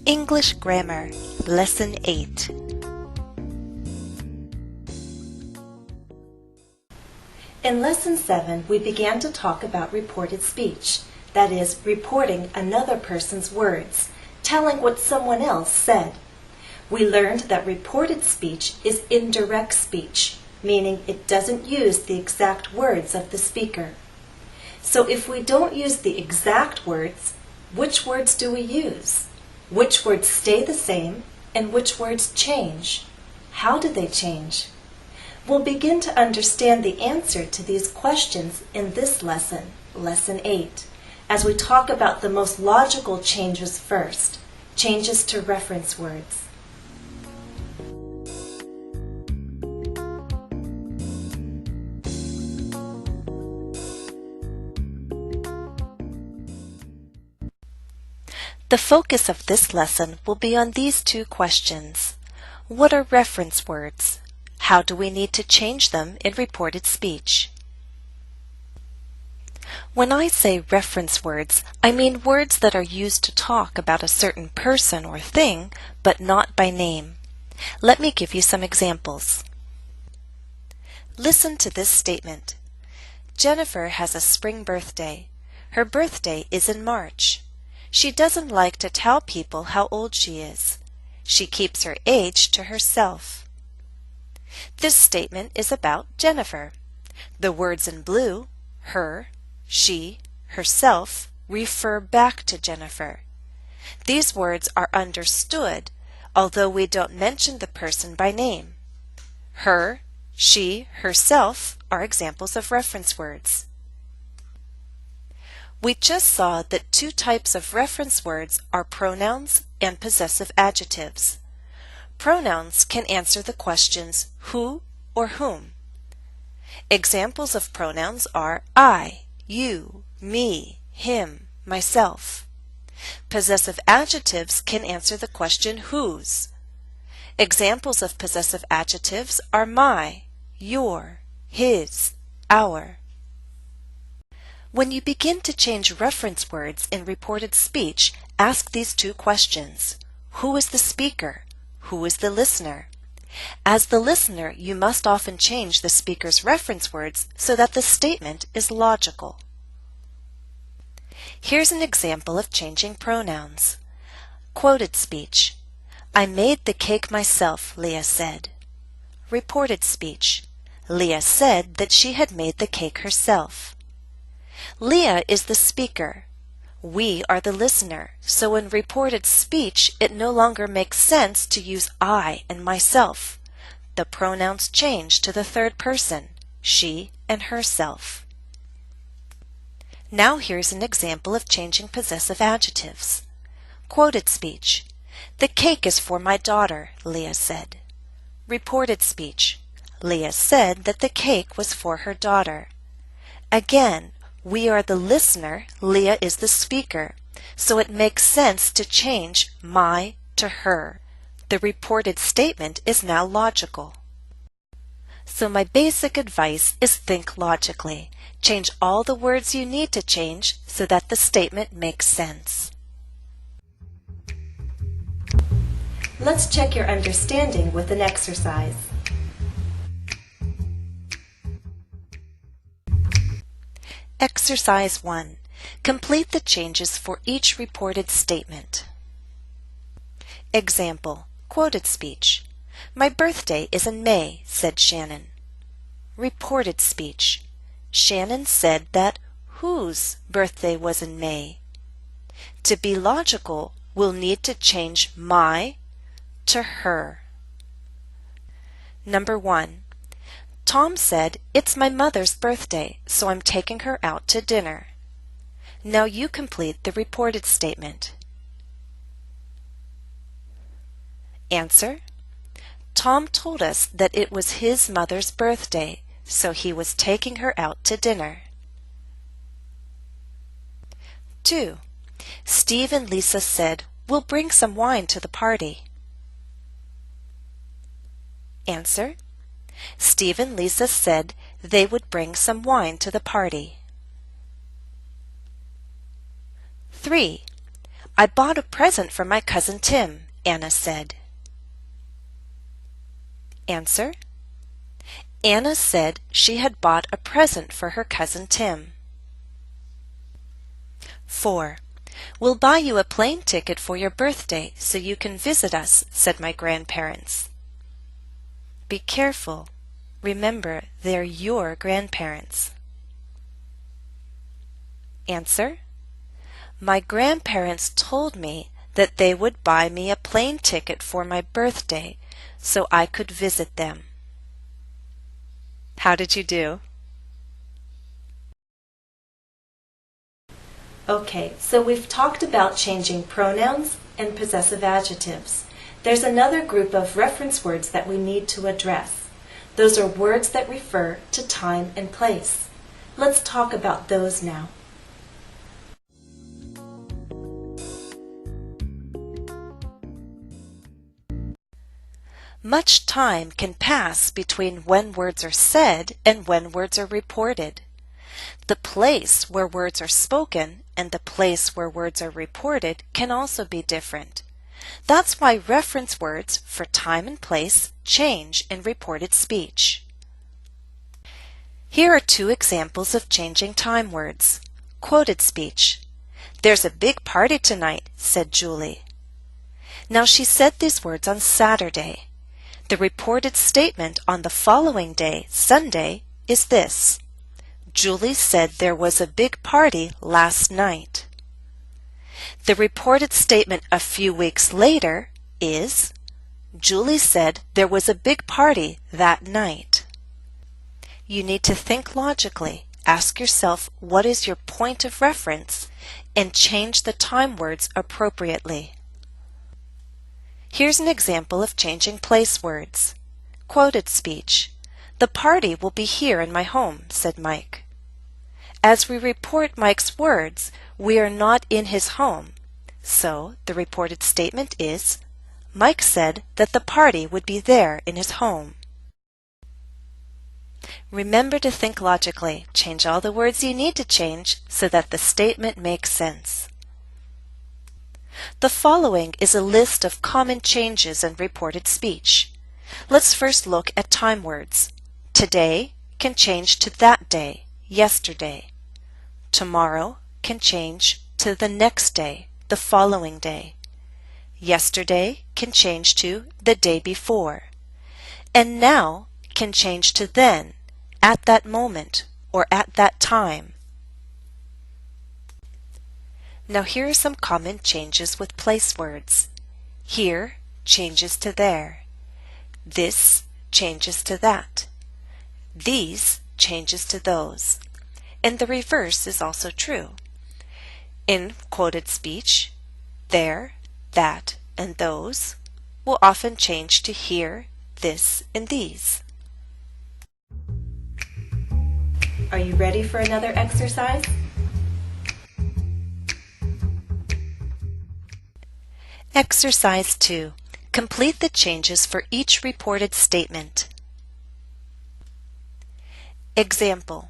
English Grammar, Lesson 8. In Lesson 7, we began to talk about reported speech, that is, reporting another person's words, telling what someone else said. We learned that reported speech is indirect speech, meaning it doesn't use the exact words of the speaker. So if we don't use the exact words, which words do we use? Which words stay the same and which words change? How do they change? We'll begin to understand the answer to these questions in this lesson, Lesson 8, as we talk about the most logical changes first, changes to reference words. The focus of this lesson will be on these two questions. What are reference words? How do we need to change them in reported speech? When I say reference words, I mean words that are used to talk about a certain person or thing, but not by name. Let me give you some examples. Listen to this statement. Jennifer has a spring birthday. Her birthday is in March. She doesn't like to tell people how old she is. She keeps her age to herself. This statement is about Jennifer. The words in blue, her, she, herself, refer back to Jennifer. These words are understood, although we don't mention the person by name. Her, she, herself are examples of reference words. We just saw that two types of reference words are pronouns and possessive adjectives. Pronouns can answer the questions who or whom. Examples of pronouns are I, you, me, him, myself. Possessive adjectives can answer the question whose. Examples of possessive adjectives are my, your, his, our. When you begin to change reference words in reported speech, ask these two questions. Who is the speaker? Who is the listener? As the listener, you must often change the speaker's reference words so that the statement is logical. Here's an example of changing pronouns. Quoted speech. I made the cake myself, Leah said. Reported speech. Leah said that she had made the cake herself. Leah is the speaker. We are the listener, so in reported speech it no longer makes sense to use I and myself. The pronouns change to the third person, she and herself. Now here's an example of changing possessive adjectives. Quoted speech. The cake is for my daughter, Leah said. Reported speech. Leah said that the cake was for her daughter. Again, we are the listener, Leah is the speaker, so it makes sense to change my to her. The reported statement is now logical. So my basic advice is think logically. Change all the words you need to change so that the statement makes sense. Let's check your understanding with an exercise. Exercise 1. Complete the changes for each reported statement. Example. Quoted speech. My birthday is in May, said Shannon. Reported speech. Shannon said that whose birthday was in May. To be logical, we'll need to change my to her. Number 1. Tom said, it's my mother's birthday, so I'm taking her out to dinner. Now you complete the reported statement. Answer. Tom told us that it was his mother's birthday, so he was taking her out to dinner. 2. Steve and Lisa said, we'll bring some wine to the party. Answer. Steve and Lisa said they would bring some wine to the party. 3. I bought a present for my cousin Tim, Anna said. Answer: Anna said she had bought a present for her cousin Tim. 4. We'll buy you a plane ticket for your birthday so you can visit us, said my grandparents. Be careful. Remember, they're your grandparents. Answer: My grandparents told me that they would buy me a plane ticket for my birthday so I could visit them. How did you do? Okay, so we've talked about changing pronouns and possessive adjectives. There's another group of reference words that we need to address. Those are words that refer to time and place. Let's talk about those now. Much time can pass between when words are said and when words are reported. The place where words are spoken and the place where words are reported can also be different. That's why reference words for time and place change in reported speech. Here are two examples of changing time words. Quoted speech. There's a big party tonight, said Julie. Now she said these words on Saturday. The reported statement on the following day, Sunday, is this: Julie said there was a big party last night. The reported statement a few weeks later is: Julie said there was a big party that night. You need to think logically. Ask yourself what is your point of reference and change the time words appropriately. Here's an example of changing place words. Quoted speech. The party will be here in my home, said Mike. As we report Mike's words, we are not in his home. So the reported statement is: Mike said that the party would be there in his home. Remember to think logically. Change all the words you need to change so that the statement makes sense. The following is a list of common changes in reported speech. Let's first look at time words. Today can change to that day, yesterday. Tomorrow can change to the next day, the following day. Yesterday can change to the day before. And now can change to then, at that moment, or at that time. Now here are some common changes with place words. Here changes to there. This changes to that. These changes to those. And the reverse is also true. In quoted speech, there, that, and those will often change to here, this, and these. Are you ready for another exercise? Exercise 2. Complete the changes for each reported statement. Example.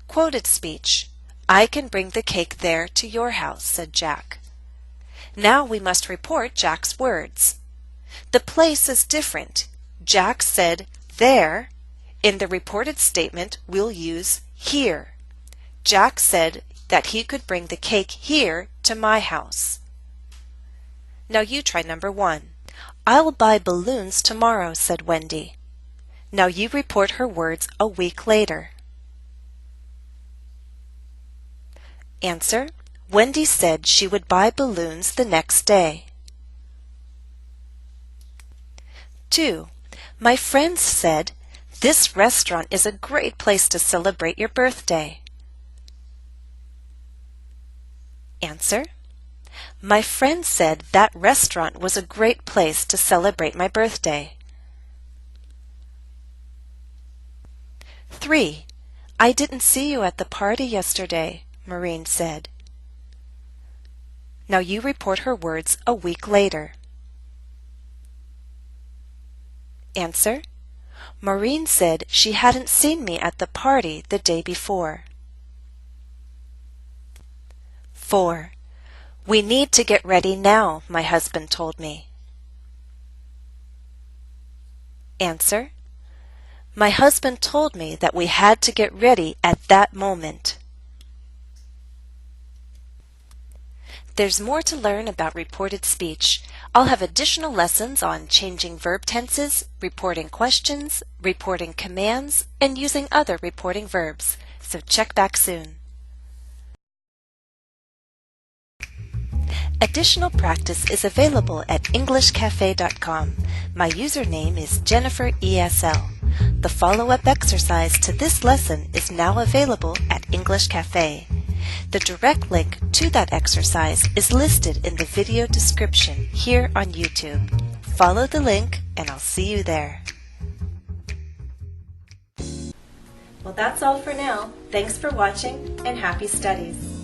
Quoted speech. I can bring the cake there to your house, said Jack. Now we must report Jack's words. The place is different. Jack said there. In the reported statement, we'll use here. Jack said that he could bring the cake here to my house. Now you try number 1. I'll buy balloons tomorrow, said Wendy. Now you report her words a week later. Answer. Wendy said she would buy balloons the next day. 2. My friends said, this restaurant is a great place to celebrate your birthday. Answer. My friend said that restaurant was a great place to celebrate my birthday. 3. I didn't see you at the party yesterday, Maureen said. Now you report her words a week later. Answer. Maureen said she hadn't seen me at the party the day before. 4. We need to get ready now, my husband told me. Answer: my husband told me that we had to get ready at that moment. There's more to learn about reported speech. I'll have additional lessons on changing verb tenses, reporting questions, reporting commands, and using other reporting verbs. So check back soon. Additional practice is available at EnglishCafe.com. My username is JenniferESL. The follow-up exercise to this lesson is now available at English Cafe. The direct link to that exercise is listed in the video description here on YouTube. Follow the link and I'll see you there. Well, that's all for now. Thanks for watching and happy studies.